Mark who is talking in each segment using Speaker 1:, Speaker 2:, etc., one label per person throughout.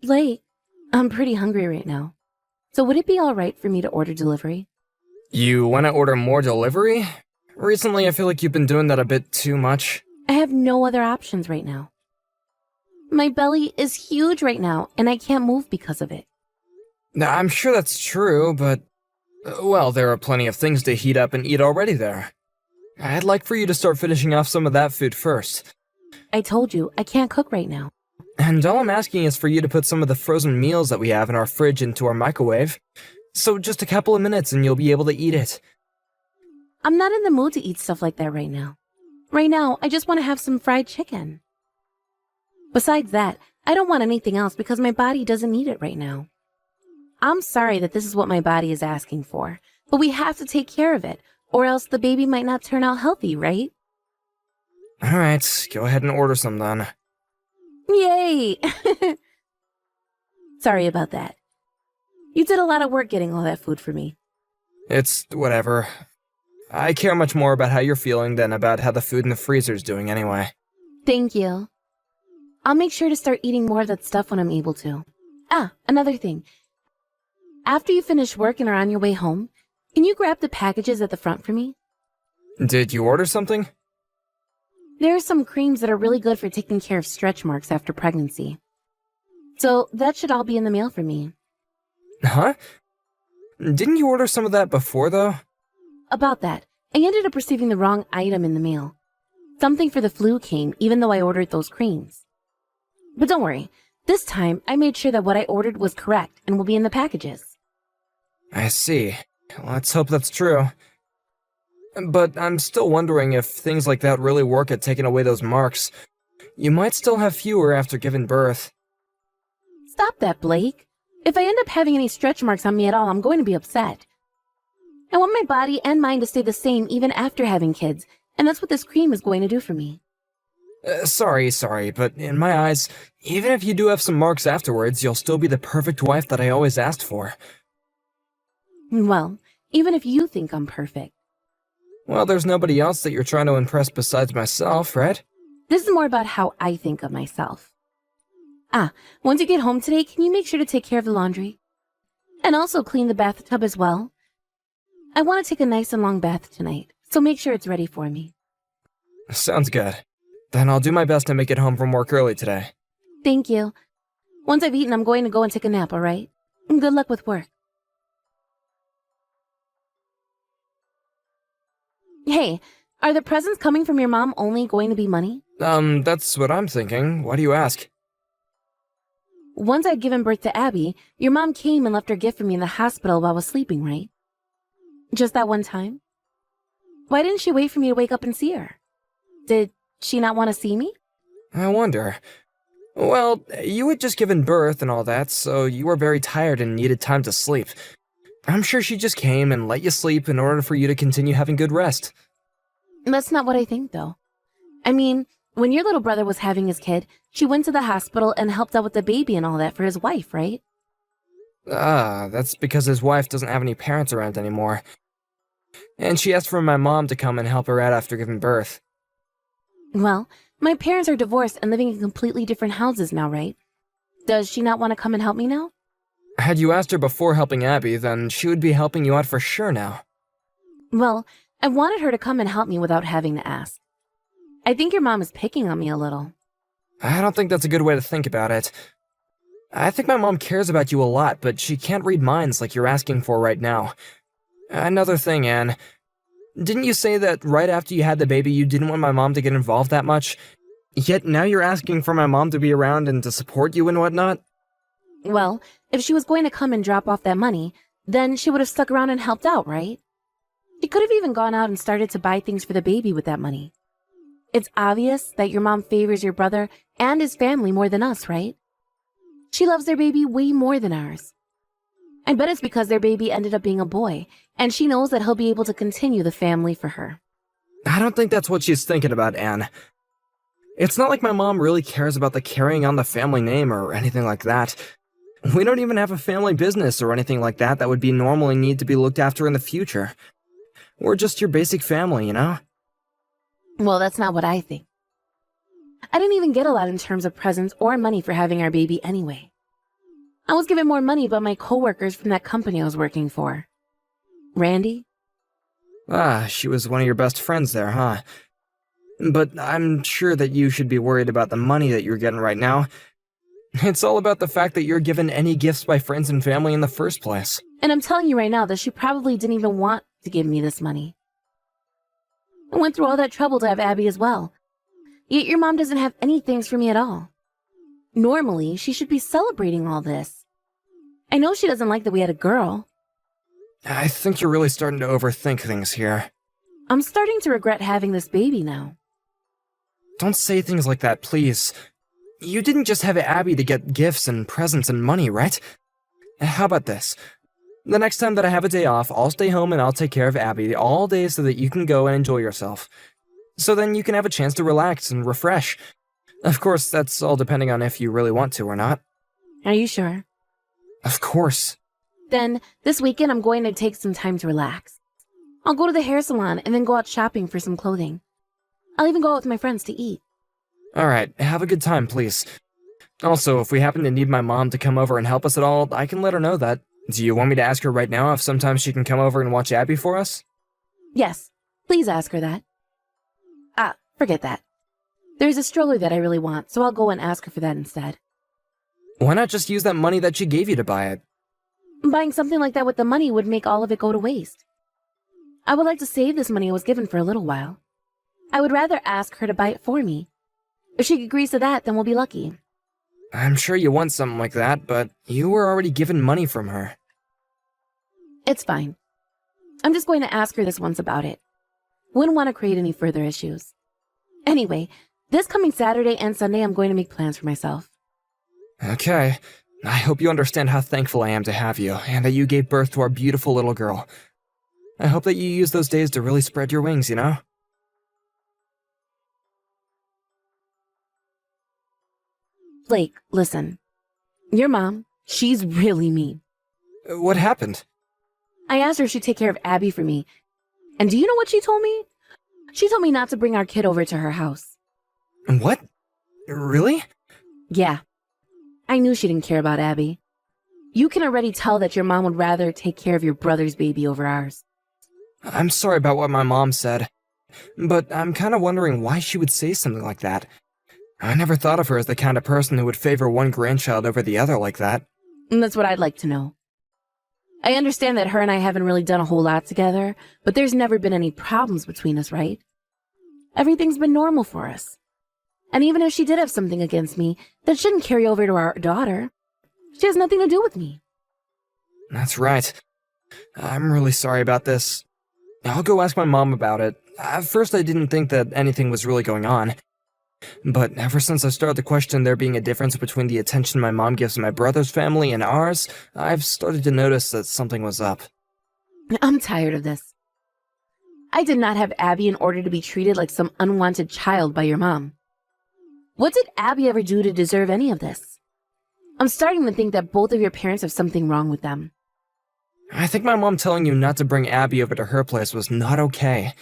Speaker 1: Blake, I'm pretty hungry right now. So would it be alright for me to order delivery?
Speaker 2: You want to order more delivery? Recently, I feel like you've been doing that a bit too much.
Speaker 1: I have no other options right now. My belly is huge right now, and I can't move because of it.
Speaker 2: Now, I'm sure that's true, but... well, there are plenty of things to heat up and eat already there. I'd like for you to start finishing off some of that food first.
Speaker 1: I told you, I can't cook right now.
Speaker 2: And all I'm asking is for you to put some of the frozen meals that we have in our fridge into our microwave. So just a couple of minutes and you'll be able to eat it.
Speaker 1: I'm not in the mood to eat stuff like that right now. Right now, I just want to have some fried chicken. Besides that, I don't want anything else because my body doesn't need it right now. I'm sorry that this is what my body is asking for, but we have to take care of it, or else the baby might not turn out healthy, right?
Speaker 2: Alright, go ahead and order some then.
Speaker 1: Yay! Sorry about that. You did a lot of work getting all that food for me.
Speaker 2: It's whatever. I care much more about how you're feeling than about how the food in the freezer's doing anyway.
Speaker 1: Thank you. I'll make sure to start eating more of that stuff when I'm able to. Ah, another thing. After you finish work and are on your way home, can you grab the packages at the front for me?
Speaker 2: Did you order something?
Speaker 1: There are some creams that are really good for taking care of stretch marks after pregnancy. So that should all be in the mail for me.
Speaker 2: Huh? Didn't you order some of that before, though?
Speaker 1: About that, I ended up receiving the wrong item in the mail. Something for the flu came, even though I ordered those creams. But don't worry, this time I made sure that what I ordered was correct and will be in the packages.
Speaker 2: I see. Let's hope that's true. But I'm still wondering if things like that really work at taking away those marks. You might still have fewer after giving birth.
Speaker 1: Stop that, Blake. If I end up having any stretch marks on me at all, I'm going to be upset. I want my body and mind to stay the same even after having kids, and that's what this cream is going to do for me.
Speaker 2: Sorry, but in my eyes, even if you do have some marks afterwards, you'll still be the perfect wife that I always asked for.
Speaker 1: Well, even if you think I'm perfect.
Speaker 2: Well, there's nobody else that you're trying to impress besides myself, right?
Speaker 1: This is more about how I think of myself. Ah, once you get home today, can you make sure to take care of the laundry? And also clean the bathtub as well. I want to take a nice and long bath tonight, so make sure it's ready for me.
Speaker 2: Sounds good. Then I'll do my best to make it home from work early today.
Speaker 1: Thank you. Once I've eaten, I'm going to go and take a nap, alright? Good luck with work. Hey, are the presents coming from your mom only going to be money?
Speaker 2: That's what I'm thinking. Why do you ask?
Speaker 1: Once I'd given birth to Abby, your mom came and left her gift for me in the hospital while I was sleeping, right? Just that one time? Why didn't she wait for me to wake up and see her? Did she not want to see me?
Speaker 2: I wonder. Well, you had just given birth and all that, so you were very tired and needed time to sleep. I'm sure she just came and let you sleep in order for you to continue having good rest.
Speaker 1: That's not what I think, though. I mean, when your little brother was having his kid, she went to the hospital and helped out with the baby and all that for his wife, right?
Speaker 2: Ah, that's because his wife doesn't have any parents around anymore. And she asked for my mom to come and help her out after giving birth.
Speaker 1: Well, my parents are divorced and living in completely different houses now, right? Does she not want to come and help me now?
Speaker 2: Had you asked her before helping Abby, then she would be helping you out for sure now.
Speaker 1: Well, I wanted her to come and help me without having to ask. I think your mom is picking on me a little.
Speaker 2: I don't think that's a good way to think about it. I think my mom cares about you a lot, but she can't read minds like you're asking for right now. Another thing, Anne. Didn't you say that right after you had the baby you didn't want my mom to get involved that much? Yet now you're asking for my mom to be around and to support you and whatnot?
Speaker 1: Well, if she was going to come and drop off that money, then she would have stuck around and helped out, right? She could have even gone out and started to buy things for the baby with that money. It's obvious that your mom favors your brother and his family more than us, right? She loves their baby way more than ours. I bet it's because their baby ended up being a boy, and she knows that he'll be able to continue the family for her.
Speaker 2: I don't think that's what she's thinking about, Anne. It's not like my mom really cares about the carrying on the family name or anything like that. We don't even have a family business or anything like that would be normally need to be looked after in the future. We're just your basic family, you know?
Speaker 1: Well, that's not what I think. I didn't even get a lot in terms of presents or money for having our baby anyway. I was given more money by my coworkers from that company I was working for. Randy?
Speaker 2: Ah, she was one of your best friends there, huh? But I'm sure that you should be worried about the money that you're getting right now. It's all about the fact that you're given any gifts by friends and family in the first place.
Speaker 1: And I'm telling you right now that she probably didn't even want to give me this money. I went through all that trouble to have Abby as well. Yet your mom doesn't have any thanks for me at all. Normally, she should be celebrating all this. I know she doesn't like that we had a girl.
Speaker 2: I think you're really starting to overthink things here.
Speaker 1: I'm starting to regret having this baby now.
Speaker 2: Don't say things like that, please. You didn't just have Abby to get gifts and presents and money, right? How about this? The next time that I have a day off, I'll stay home and I'll take care of Abby all day so that you can go and enjoy yourself. So then you can have a chance to relax and refresh. Of course, that's all depending on if you really want to or not.
Speaker 1: Are you sure?
Speaker 2: Of course.
Speaker 1: Then, this weekend I'm going to take some time to relax. I'll go to the hair salon and then go out shopping for some clothing. I'll even go out with my friends to eat.
Speaker 2: Alright, have a good time, please. Also, if we happen to need my mom to come over and help us at all, I can let her know that. Do you want me to ask her right now if sometimes she can come over and watch Abby for us?
Speaker 1: Yes, please ask her that. Ah, forget that. There's a stroller that I really want, so I'll go and ask her for that instead.
Speaker 2: Why not just use that money that she gave you to buy it?
Speaker 1: Buying something like that with the money would make all of it go to waste. I would like to save this money I was given for a little while. I would rather ask her to buy it for me. If she agrees to that, then we'll be lucky.
Speaker 2: I'm sure you want something like that, but you were already given money from her.
Speaker 1: It's fine. I'm just going to ask her this once about it. Wouldn't want to create any further issues. Anyway, this coming Saturday and Sunday I'm going to make plans for myself.
Speaker 2: Okay. I hope you understand how thankful I am to have you, and that you gave birth to our beautiful little girl. I hope that you use those days to really spread your wings, you know?
Speaker 1: Blake, listen. Your mom, she's really mean.
Speaker 2: What happened?
Speaker 1: I asked her if she'd take care of Abby for me. And do you know what she told me? She told me not to bring our kid over to her house.
Speaker 2: What? Really?
Speaker 1: Yeah. I knew she didn't care about Abby. You can already tell that your mom would rather take care of your brother's baby over ours.
Speaker 2: I'm sorry about what my mom said, but I'm kind of wondering why she would say something like that. I never thought of her as the kind of person who would favor one grandchild over the other like that.
Speaker 1: And that's what I'd like to know. I understand that her and I haven't really done a whole lot together, but there's never been any problems between us, right? Everything's been normal for us. And even if she did have something against me, that shouldn't carry over to our daughter. She has nothing to do with me.
Speaker 2: That's right. I'm really sorry about this. I'll go ask my mom about it. At first I didn't think that anything was really going on. But ever since I started to question there being a difference between the attention my mom gives my brother's family and ours, I've started to notice that something was up.
Speaker 1: I'm tired of this. I did not have Abby in order to be treated like some unwanted child by your mom. What did Abby ever do to deserve any of this? I'm starting to think that both of your parents have something wrong with them.
Speaker 2: I think my mom telling you not to bring Abby over to her place was not okay.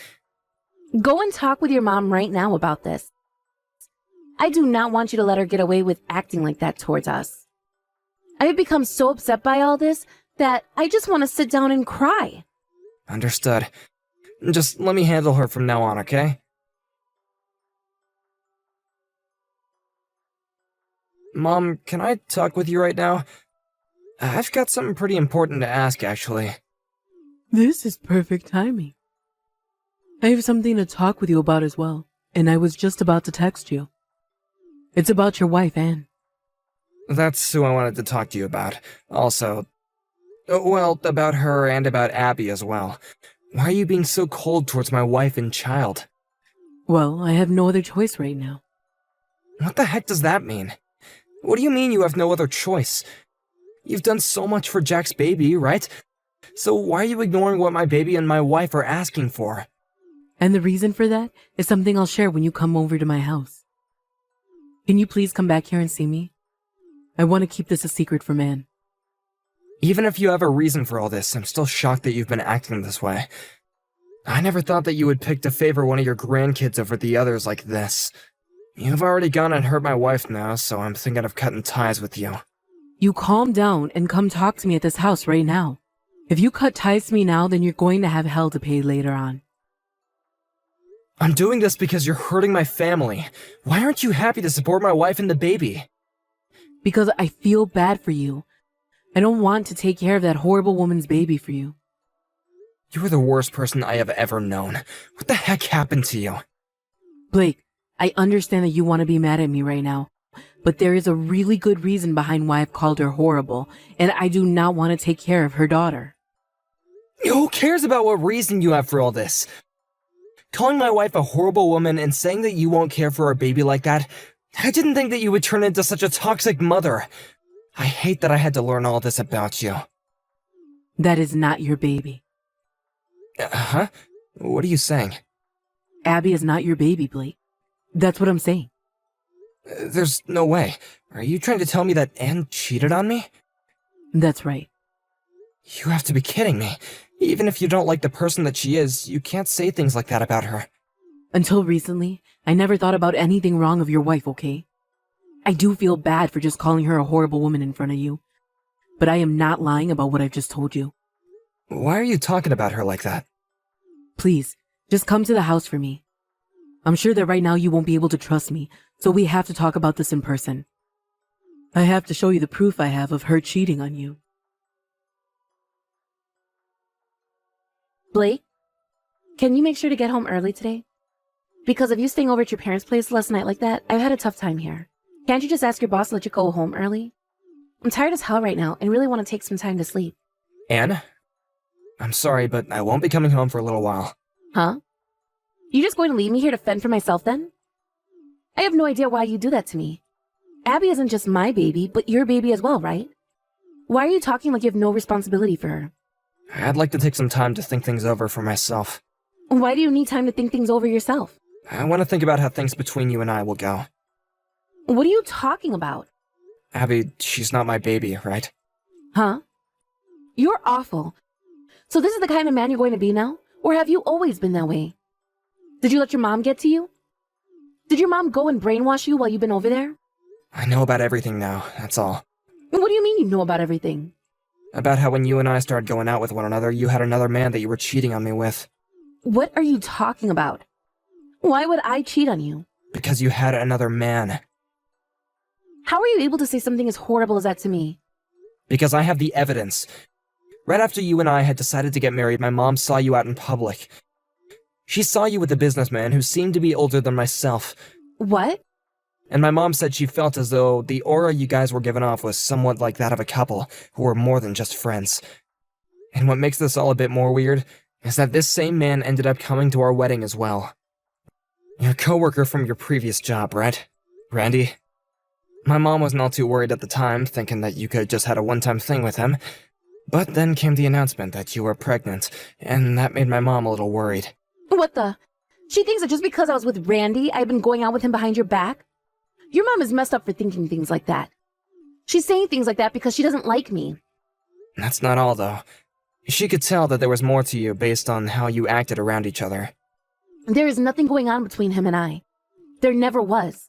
Speaker 1: Go and talk with your mom right now about this. I do not want you to let her get away with acting like that towards us. I have become so upset by all this that I just want to sit down and cry.
Speaker 2: Understood. Just let me handle her from now on, okay? Mom, can I talk with you right now? I've got something pretty important to ask, actually.
Speaker 3: This is perfect timing. I have something to talk with you about as well, and I was just about to text you. It's about your wife, Anne.
Speaker 2: That's who I wanted to talk to you about. Also, well, about her and about Abby as well. Why are you being so cold towards my wife and child?
Speaker 3: Well, I have no other choice right now.
Speaker 2: What the heck does that mean? What do you mean you have no other choice? You've done so much for Jack's baby, right? So why are you ignoring what my baby and my wife are asking for?
Speaker 3: And the reason for that is something I'll share when you come over to my house. Can you please come back here and see me? I want to keep this a secret from Anne.
Speaker 2: Even if you have a reason for all this, I'm still shocked that you've been acting this way. I never thought that you would pick to favor one of your grandkids over the others like this. You've already gone and hurt my wife now, so I'm thinking of cutting ties with you.
Speaker 3: You calm down and come talk to me at this house right now. If you cut ties to me now, then you're going to have hell to pay later on.
Speaker 2: I'm doing this because you're hurting my family. Why aren't you happy to support my wife and the baby?
Speaker 3: Because I feel bad for you. I don't want to take care of that horrible woman's baby for you.
Speaker 2: You are the worst person I have ever known. What the heck happened to you?
Speaker 3: Blake, I understand that you want to be mad at me right now, but there is a really good reason behind why I've called her horrible, and I do not want to take care of her daughter.
Speaker 2: Who cares about what reason you have for all this? Calling my wife a horrible woman and saying that you won't care for our baby like that, I didn't think that you would turn into such a toxic mother. I hate that I had to learn all this about you.
Speaker 3: That is not your baby.
Speaker 2: Huh? What are you saying?
Speaker 3: Abby is not your baby, Blake. That's what I'm saying.
Speaker 2: There's no way. Are you trying to tell me that Anne cheated on me?
Speaker 3: That's right.
Speaker 2: You have to be kidding me. Even if you don't like the person that she is, you can't say things like that about her.
Speaker 3: Until recently, I never thought about anything wrong of your wife, okay? I do feel bad for just calling her a horrible woman in front of you, but I am not lying about what I've just told you.
Speaker 2: Why are you talking about her like that?
Speaker 3: Please, just come to the house for me. I'm sure that right now you won't be able to trust me, so we have to talk about this in person. I have to show you the proof I have of her cheating on you.
Speaker 1: Blake, can you make sure to get home early today? Because of you staying over at your parents' place last night like that, I've had a tough time here. Can't you just ask your boss to let you go home early? I'm tired as hell right now and really want to take some time to sleep.
Speaker 2: Anne? I'm sorry, but I won't be coming home for a little while.
Speaker 1: Huh? You just going to leave me here to fend for myself then? I have no idea why you do that to me. Abby isn't just my baby, but your baby as well, right? Why are you talking like you have no responsibility for her?
Speaker 2: I'd like to take some time to think things over for myself.
Speaker 1: Why do you need time to think things over yourself?
Speaker 2: I want to think about how things between you and I will go.
Speaker 1: What are you talking about?
Speaker 2: Abby, she's not my baby, right?
Speaker 1: Huh? You're awful. So this is the kind of man you're going to be now? Or have you always been that way? Did you let your mom get to you? Did your mom go and brainwash you while you've been over there?
Speaker 2: I know about everything now, that's all.
Speaker 1: What do you mean you know about everything?
Speaker 2: About how when you and I started going out with one another, you had another man that you were cheating on me with.
Speaker 1: What are you talking about? Why would I cheat on you?
Speaker 2: Because you had another man.
Speaker 1: How are you able to say something as horrible as that to me?
Speaker 2: Because I have the evidence. Right after you and I had decided to get married, my mom saw you out in public. She saw you with a businessman who seemed to be older than myself.
Speaker 1: What?
Speaker 2: And my mom said she felt as though the aura you guys were giving off was somewhat like that of a couple who were more than just friends. And what makes this all a bit more weird is that this same man ended up coming to our wedding as well. Your coworker from your previous job, right? Randy? My mom wasn't all too worried at the time, thinking that you could just had a one-time thing with him. But then came the announcement that you were pregnant, and that made my mom a little worried.
Speaker 1: What the? She thinks that just because I was with Randy, I've been going out with him behind your back? Your mom is messed up for thinking things like that. She's saying things like that because she doesn't like me.
Speaker 2: That's not all, though. She could tell that there was more to you based on how you acted around each other.
Speaker 1: There is nothing going on between him and I. There never was.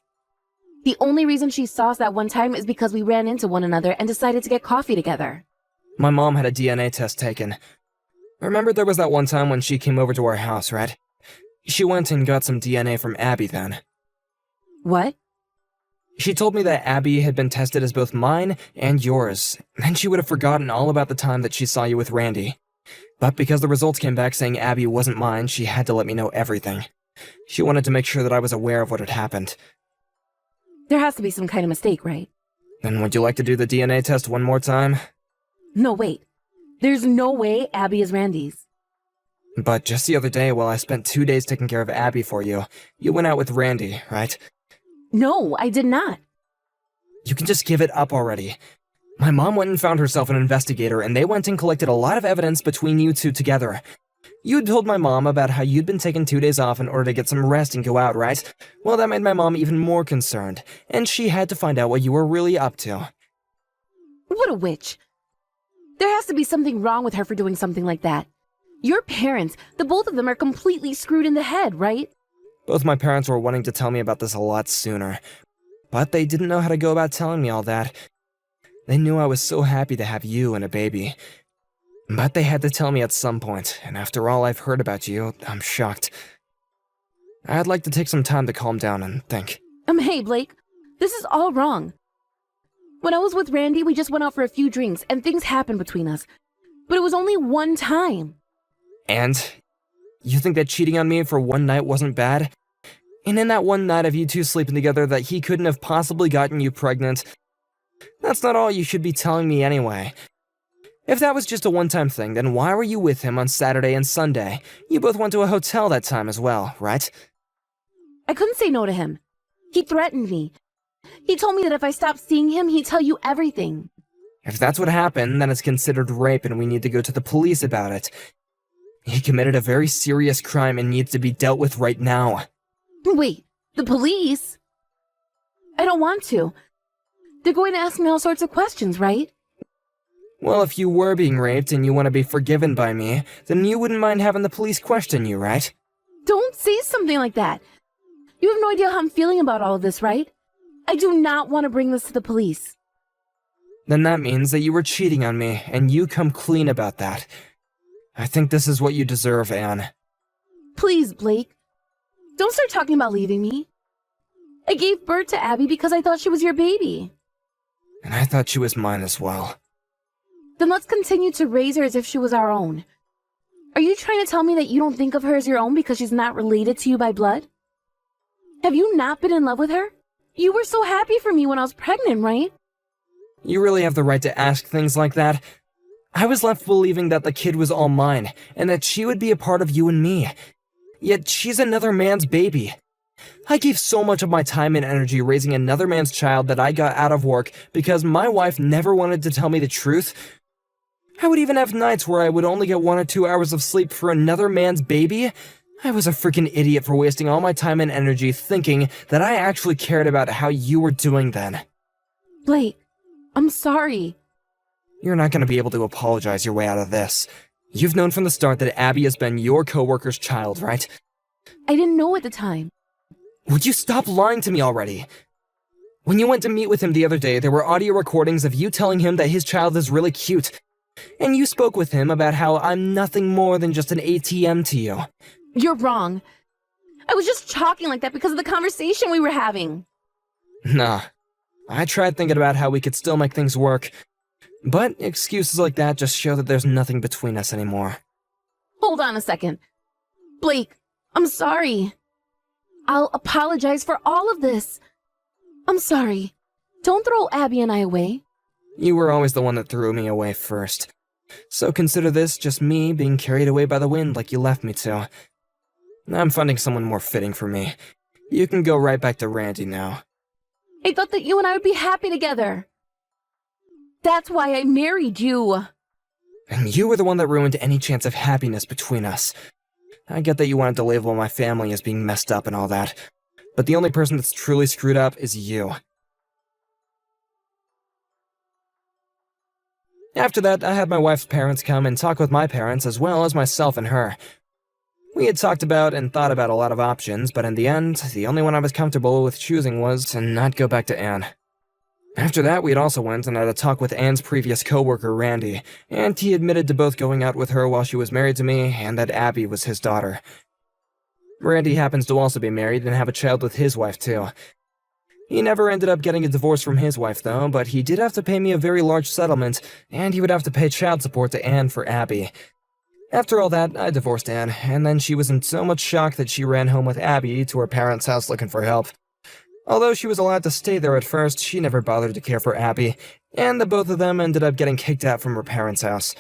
Speaker 1: The only reason she saw us that one time is because we ran into one another and decided to get coffee together.
Speaker 2: My mom had a DNA test taken. Remember there was that one time when she came over to our house, right? She went and got some DNA from Abby then.
Speaker 1: What?
Speaker 2: She told me that Abby had been tested as both mine and yours, and she would have forgotten all about the time that she saw you with Randy. But because the results came back saying Abby wasn't mine, she had to let me know everything. She wanted to make sure that I was aware of what had happened.
Speaker 1: There has to be some kind of mistake, right?
Speaker 2: Then would you like to do the DNA test one more time?
Speaker 1: No, wait. There's no way Abby is Randy's.
Speaker 2: But just the other day, while I spent 2 days taking care of Abby for you, you went out with Randy, right?
Speaker 1: No, I did not.
Speaker 2: You can just give it up already. My mom went and found herself an investigator, and they went and collected a lot of evidence between you two together. You'd told my mom about how you'd been taking 2 days off in order to get some rest and go out, right? Well, that made my mom even more concerned, and she had to find out what you were really up to.
Speaker 1: What a witch. There has to be something wrong with her for doing something like that. Your parents, the both of them are completely screwed in the head, right?
Speaker 2: Both my parents were wanting to tell me about this a lot sooner, but they didn't know how to go about telling me all that. They knew I was so happy to have you and a baby. But they had to tell me at some point, and after all I've heard about you, I'm shocked. I'd like to take some time to calm down and think.
Speaker 1: Hey, Blake, this is all wrong. When I was with Randy, we just went out for a few drinks and things happened between us. But it was only one time.
Speaker 2: And? You think that cheating on me for one night wasn't bad? And in that one night of you two sleeping together that he couldn't have possibly gotten you pregnant? That's not all you should be telling me anyway. If that was just a one-time thing, then why were you with him on Saturday and Sunday? You both went to a hotel that time as well, right?
Speaker 1: I couldn't say no to him. He threatened me. He told me that if I stopped seeing him, he'd tell you everything.
Speaker 2: If that's what happened, then it's considered rape and we need to go to the police about it. He committed a very serious crime and needs to be dealt with right now.
Speaker 1: Wait, the police? I don't want to. They're going to ask me all sorts of questions, right?
Speaker 2: Well, if you were being raped and you want to be forgiven by me, then you wouldn't mind having the police question you, right?
Speaker 1: Don't say something like that. You have no idea how I'm feeling about all of this, right? I do not want to bring this to the police.
Speaker 2: Then that means that you were cheating on me, and you come clean about that. I think this is what you deserve, Anne.
Speaker 1: Please, Blake. Don't start talking about leaving me. I gave birth to Abby because I thought she was your baby.
Speaker 2: And I thought she was mine as well.
Speaker 1: Then let's continue to raise her as if she was our own. Are you trying to tell me that you don't think of her as your own because she's not related to you by blood? Have you not been in love with her? You were so happy for me when I was pregnant, right?
Speaker 2: You really have the right to ask things like that. I was left believing that the kid was all mine, and that she would be a part of you and me. Yet she's another man's baby. I gave so much of my time and energy raising another man's child that I got out of work because my wife never wanted to tell me the truth. I would even have nights where I would only get 1 or 2 hours of sleep for another man's baby. I was a freaking idiot for wasting all my time and energy thinking that I actually cared about how you were doing then.
Speaker 1: Blake, I'm sorry.
Speaker 2: You're not going to be able to apologize your way out of this. You've known from the start that Abby has been your coworker's child, right?
Speaker 1: I didn't know at the time.
Speaker 2: Would you stop lying to me already? When you went to meet with him the other day, there were audio recordings of you telling him that his child is really cute. And you spoke with him about how I'm nothing more than just an ATM to you.
Speaker 1: You're wrong. I was just talking like that because of the conversation we were having.
Speaker 2: Nah. I tried thinking about how we could still make things work. But excuses like that just show that there's nothing between us anymore.
Speaker 1: Hold on a second. Blake, I'm sorry. I'll apologize for all of this. I'm sorry. Don't throw Abby and I away.
Speaker 2: You were always the one that threw me away first. So consider this just me being carried away by the wind like you left me to. I'm finding someone more fitting for me. You can go right back to Randy now.
Speaker 1: I thought that you and I would be happy together. That's why I married you.
Speaker 2: And you were the one that ruined any chance of happiness between us. I get that you wanted to label my family as being messed up and all that, but the only person that's truly screwed up is you. After that, I had my wife's parents come and talk with my parents as well as myself and her. We had talked about and thought about a lot of options, but in the end, the only one I was comfortable with choosing was to not go back to Anne. After that, we had also went and had a talk with Anne's previous coworker, Randy, and he admitted to both going out with her while she was married to me and that Abby was his daughter. Randy happens to also be married and have a child with his wife, too. He never ended up getting a divorce from his wife, though, but he did have to pay me a very large settlement, and he would have to pay child support to Anne for Abby. After all that, I divorced Anne, and then she was in so much shock that she ran home with Abby to her parents' house looking for help. Although she was allowed to stay there at first, she never bothered to care for Abby, and the both of them ended up getting kicked out from her parents' house.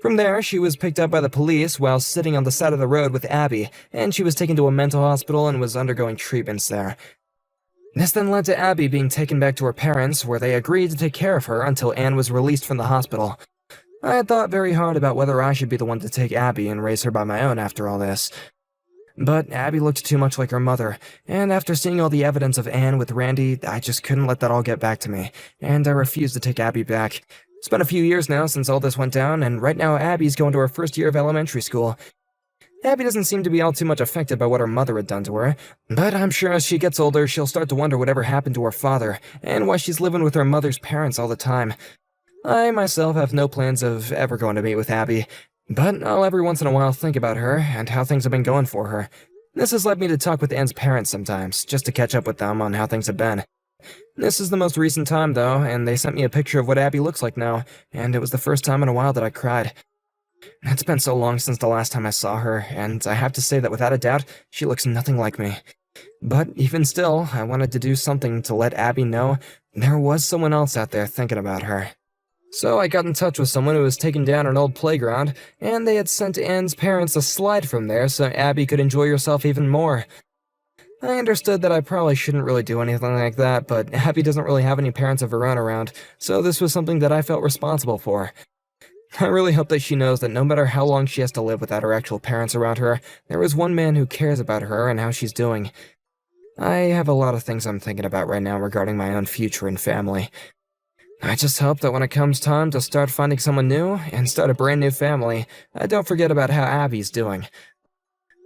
Speaker 2: From there, she was picked up by the police while sitting on the side of the road with Abby, and she was taken to a mental hospital and was undergoing treatments there. This then led to Abby being taken back to her parents, where they agreed to take care of her until Anne was released from the hospital. I had thought very hard about whether I should be the one to take Abby and raise her by my own after all this. But Abby looked too much like her mother, and after seeing all the evidence of Anne with Randy, I just couldn't let that all get back to me, and I refused to take Abby back. It's been a few years now since all this went down, and right now Abby's going to her first year of elementary school. Abby doesn't seem to be all too much affected by what her mother had done to her, but I'm sure as she gets older, she'll start to wonder whatever happened to her father, and why she's living with her mother's parents all the time. I myself have no plans of ever going to meet with Abby, but I'll every once in a while think about her and how things have been going for her. This has led me to talk with Anne's parents sometimes, just to catch up with them on how things have been. This is the most recent time, though, and they sent me a picture of what Abby looks like now, and it was the first time in a while that I cried. It's been so long since the last time I saw her, and I have to say that without a doubt, she looks nothing like me. But even still, I wanted to do something to let Abby know there was someone else out there thinking about her. So I got in touch with someone who was taking down an old playground, and they had sent Anne's parents a slide from there so Abby could enjoy herself even more. I understood that I probably shouldn't really do anything like that, but Abby doesn't really have any parents of her own around, so this was something that I felt responsible for. I really hope that she knows that no matter how long she has to live without her actual parents around her, there is one man who cares about her and how she's doing. I have a lot of things I'm thinking about right now regarding my own future and family. I just hope that when it comes time to start finding someone new and start a brand new family, I don't forget about how Abby's doing.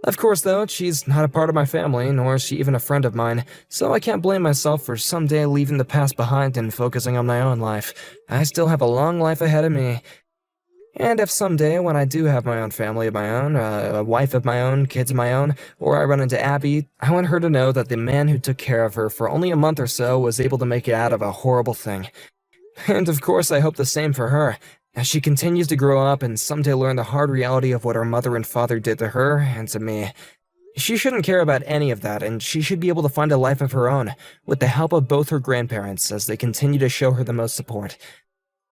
Speaker 2: Of course, though, she's not a part of my family, nor is she even a friend of mine, so I can't blame myself for someday leaving the past behind and focusing on my own life. I still have a long life ahead of me. And if someday, when I do have my own family of my own, a wife of my own, kids of my own, or I run into Abby, I want her to know that the man who took care of her for only a month or so was able to make it out of a horrible thing. And of course, I hope the same for her, as she continues to grow up and someday learn the hard reality of what her mother and father did to her and to me. She shouldn't care about any of that, and she should be able to find a life of her own, with the help of both her grandparents as they continue to show her the most support.